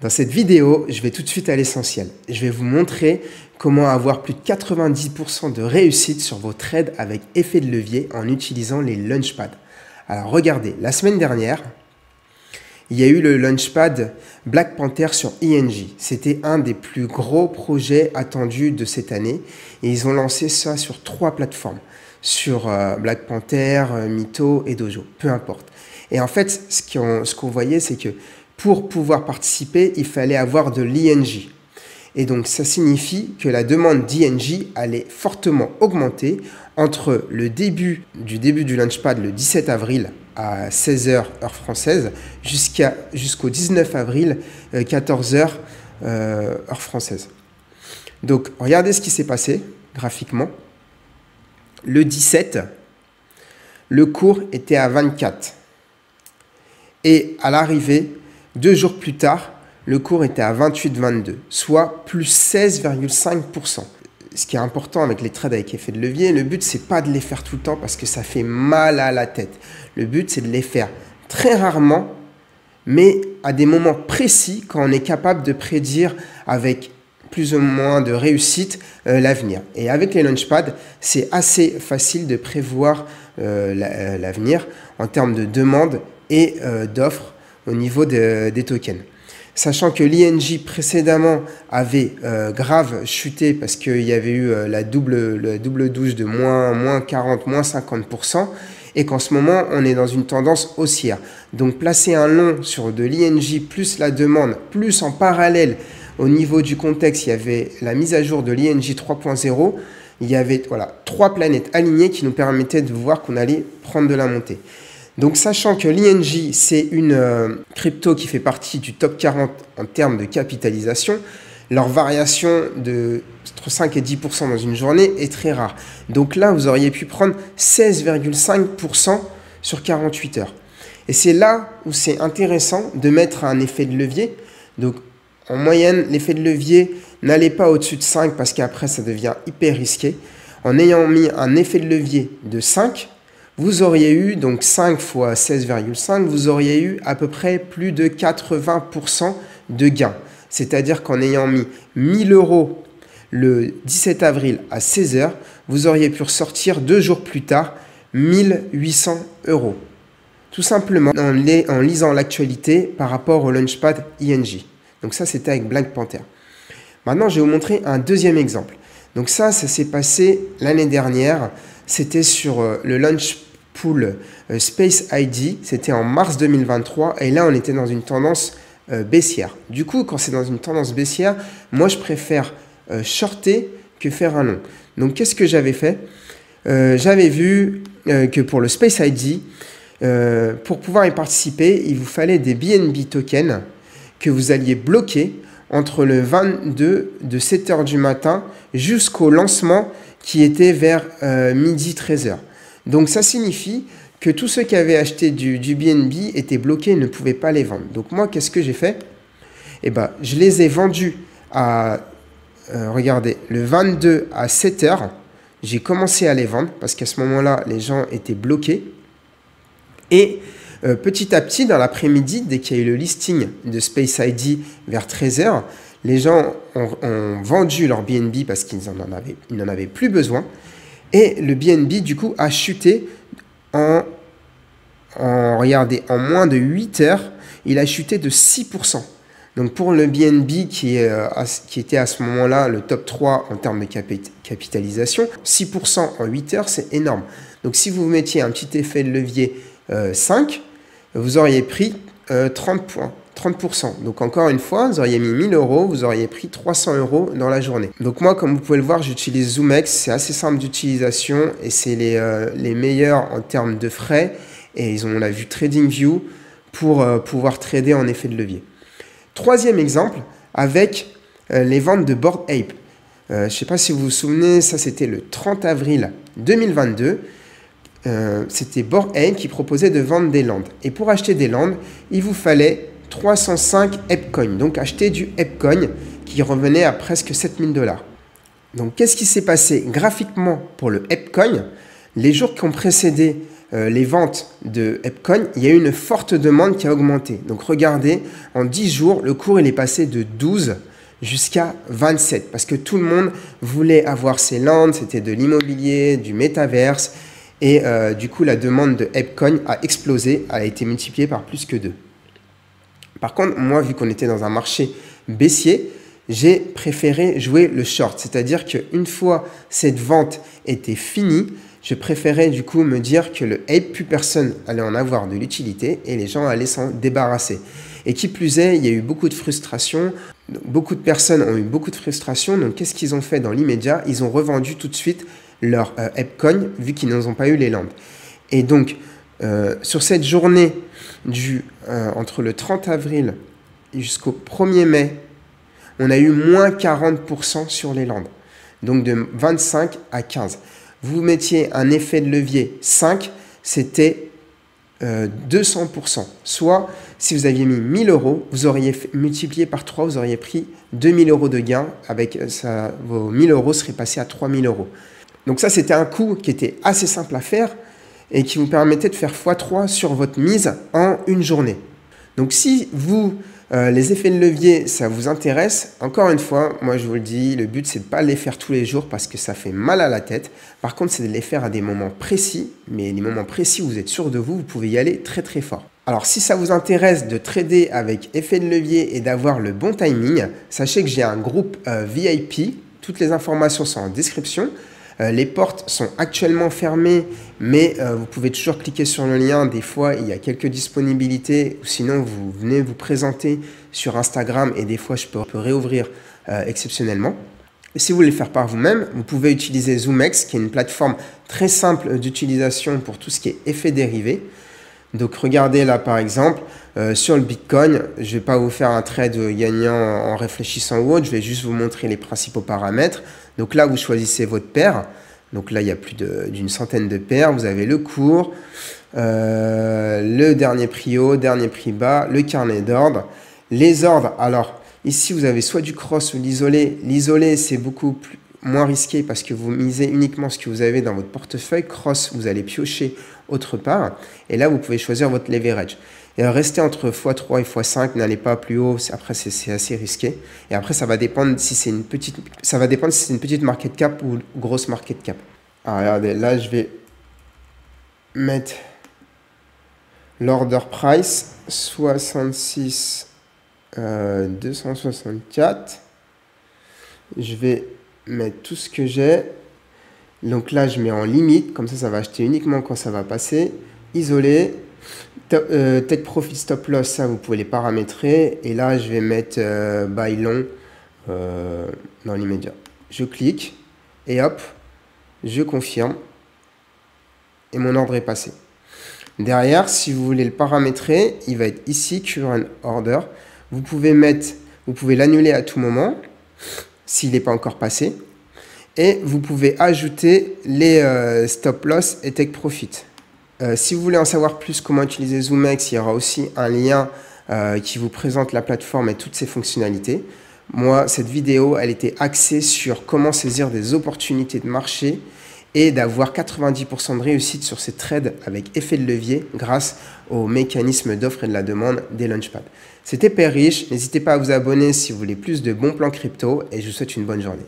Dans cette vidéo, je vais tout de suite à l'essentiel. Je vais vous montrer comment avoir plus de 90% de réussite sur vos trades avec effet de levier en utilisant les Launchpad. Alors regardez, la semaine dernière, il y a eu le Launchpad Black Panther sur INJ. C'était un des plus gros projets attendus de cette année et ils ont lancé ça sur 3 plateformes. Sur Black Panther, Mytho et Dojo, peu importe. Et en fait, ce qu'on voyait, c'est que pour pouvoir participer, il fallait avoir de l'INJ. Et donc, ça signifie que la demande d'INJ allait fortement augmenter entre le début du Launchpad, le 17 avril à 16h heure française, jusqu'au 19 avril, 14h heure française. Donc, regardez ce qui s'est passé graphiquement. Le 17, le cours était à 24. Et à l'arrivée, 2 jours plus tard, le cours était à 28,22, soit plus 16,5%. Ce qui est important avec les trades avec effet de levier, le but, c'est pas de les faire tout le temps parce que ça fait mal à la tête. Le but, c'est de les faire très rarement, mais à des moments précis, quand on est capable de prédire avec plus ou moins de réussite l'avenir. Et avec les Launchpad, c'est assez facile de prévoir l'avenir en termes de demande et d'offres au niveau des tokens. Sachant que l'INJ précédemment avait grave chuté parce qu'il y avait eu la double douche de moins 40, moins 50%, et qu'en ce moment, on est dans une tendance haussière. Donc placer un long sur de l'INJ plus la demande, plus en parallèle, au niveau du contexte, il y avait la mise à jour de l'INJ 3.0, il y avait 3 planètes alignées qui nous permettaient de voir qu'on allait prendre de la montée. Donc, sachant que l'INJ, c'est une crypto qui fait partie du top 40 en termes de capitalisation, leur variation de entre 5 et 10% dans une journée est très rare. Donc là, vous auriez pu prendre 16,5% sur 48 heures. Et c'est là où c'est intéressant de mettre un effet de levier. Donc, en moyenne, l'effet de levier n'allait pas au-dessus de 5 parce qu'après, ça devient hyper risqué. En ayant mis un effet de levier de 5, vous auriez eu, donc 5 fois 16,5, vous auriez eu à peu près plus de 80% de gains. C'est-à-dire qu'en ayant mis 1000 € le 17 avril à 16h, vous auriez pu ressortir 2 jours plus tard 1800 €. Tout simplement en lisant l'actualité par rapport au Launchpad INJ. Donc ça, c'était avec Black Panther. Maintenant, je vais vous montrer un deuxième exemple. Donc ça s'est passé l'année dernière. C'était sur le Launch Pool Space ID. C'était en mars 2023. Et là, on était dans une tendance baissière. Du coup, quand c'est dans une tendance baissière, moi, je préfère shorter que faire un long. Donc, qu'est-ce que j'avais fait? J'avais vu que pour le Space ID, pour pouvoir y participer, il vous fallait des BNB tokens que vous alliez bloquer entre le 22 de 7h du matin jusqu'au lancement qui était vers midi 13h. Donc ça signifie que tous ceux qui avaient acheté du BNB étaient bloqués et ne pouvaient pas les vendre. Donc moi, qu'est-ce que j'ai fait? Eh ben, je les ai vendus à, regardez, le 22 à 7h. J'ai commencé à les vendre parce qu'à ce moment-là, les gens étaient bloqués. Et petit à petit, dans l'après-midi, dès qu'il y a eu le listing de Space ID vers 13h, les gens ont vendu leur BNB parce qu'ils n'en avaient plus besoin. Et le BNB, du coup, a chuté regardez, en moins de 8 heures, il a chuté de 6%. Donc pour le BNB qui était à ce moment-là le top 3 en termes de capitalisation, 6% en 8 heures, c'est énorme. Donc si vous mettiez un petit effet de levier 5, vous auriez pris 30%. Donc encore une fois, vous auriez mis 1000 €, vous auriez pris 300 € dans la journée. Donc moi, comme vous pouvez le voir, j'utilise ZoomX. C'est assez simple d'utilisation et c'est les meilleurs en termes de frais. Et ils ont la vue TradingView pour pouvoir trader en effet de levier. Troisième exemple, avec les ventes de Bored Ape. Je ne sais pas si vous vous souvenez, ça c'était le 30 avril 2022. C'était Bored Ape qui proposait de vendre des lands. Et pour acheter des lands, il vous fallait 305 ApeCoin. Donc acheter du ApeCoin qui revenait à presque 7000 $. Donc qu'est-ce qui s'est passé graphiquement pour le ApeCoin? Les jours qui ont précédé les ventes de Epcoin, il y a eu une forte demande qui a augmenté. Donc regardez, en 10 jours, le cours il est passé de 12 jusqu'à 27 parce que tout le monde voulait avoir ces lands, c'était de l'immobilier, du métaverse et du coup la demande de Epcoin a explosé, a été multipliée par plus que 2. Par contre, moi vu qu'on était dans un marché baissier, j'ai préféré jouer le short, c'est-à-dire qu'une fois cette vente était finie, je préférais du coup me dire que le hype, plus personne allait en avoir de l'utilité et les gens allaient s'en débarrasser. Et qui plus est, il y a eu beaucoup de frustration, beaucoup de personnes ont eu beaucoup de frustration, donc qu'est-ce qu'ils ont fait dans l'immédiat? Ils ont revendu tout de suite leur Epcoin vu qu'ils n'ont pas eu les landes. Et donc, sur cette journée entre le 30 avril jusqu'au 1er mai, on a eu moins 40% sur les landes, donc de 25 à 15. Vous mettiez un effet de levier 5, c'était 200%. Soit, si vous aviez mis 1000 euros, vous auriez multiplié par 3, vous auriez pris 2000 euros de gain. Avec ça, vos 1000 euros seraient passés à 3000 euros. Donc ça, c'était un coup qui était assez simple à faire et qui vous permettait de faire x3 sur votre mise en une journée. Donc si vous, les effets de levier, ça vous intéresse, encore une fois, moi je vous le dis, le but c'est de ne pas les faire tous les jours parce que ça fait mal à la tête. Par contre, c'est de les faire à des moments précis, mais les moments précis où vous êtes sûr de vous, vous pouvez y aller très très fort. Alors si ça vous intéresse de trader avec effet de levier et d'avoir le bon timing, sachez que j'ai un groupe VIP, toutes les informations sont en description. Les portes sont actuellement fermées, mais vous pouvez toujours cliquer sur le lien. Des fois, il y a quelques disponibilités. Ou sinon, vous venez vous présenter sur Instagram et des fois, je peux réouvrir exceptionnellement. Et si vous voulez le faire par vous-même, vous pouvez utiliser ZoomX, qui est une plateforme très simple d'utilisation pour tout ce qui est effet dérivé. Donc, regardez là, par exemple, sur le Bitcoin, je ne vais pas vous faire un trade gagnant en réfléchissant ou autre, je vais juste vous montrer les principaux paramètres. Donc là, vous choisissez votre paire. Donc là, il y a plus d'une centaine de paires. Vous avez le cours, le dernier prix haut, dernier prix bas, le carnet d'ordre. Les ordres, alors ici, vous avez soit du cross ou l'isolé. L'isolé, c'est beaucoup moins risqué parce que vous misez uniquement ce que vous avez dans votre portefeuille. Cross, vous allez piocher autre part. Et là, vous pouvez choisir votre leverage. Et restez entre x3 et x5, n'allez pas plus haut, après c'est assez risqué. Et après, ça va dépendre si c'est une petite market cap ou grosse market cap. Alors regardez, là je vais mettre l'order price 66 264. Je vais mettre tout ce que j'ai. Donc là, je mets en limite, comme ça va acheter uniquement quand ça va passer. Isolé. Take profit stop loss, ça vous pouvez les paramétrer. Et là, je vais mettre buy long dans l'immédiat. Je clique et hop, je confirme. Et mon ordre est passé. Derrière, si vous voulez le paramétrer, il va être ici, current order. Vous pouvez l'annuler à tout moment s'il n'est pas encore passé. Et vous pouvez ajouter les stop loss et take profit. Si vous voulez en savoir plus comment utiliser ZoomX, il y aura aussi un lien qui vous présente la plateforme et toutes ses fonctionnalités. Moi, cette vidéo, elle était axée sur comment saisir des opportunités de marché et d'avoir 90% de réussite sur ces trades avec effet de levier grâce au mécanisme d'offre et de la demande des Launchpad. C'était Père Riche. N'hésitez pas à vous abonner si vous voulez plus de bons plans crypto et je vous souhaite une bonne journée.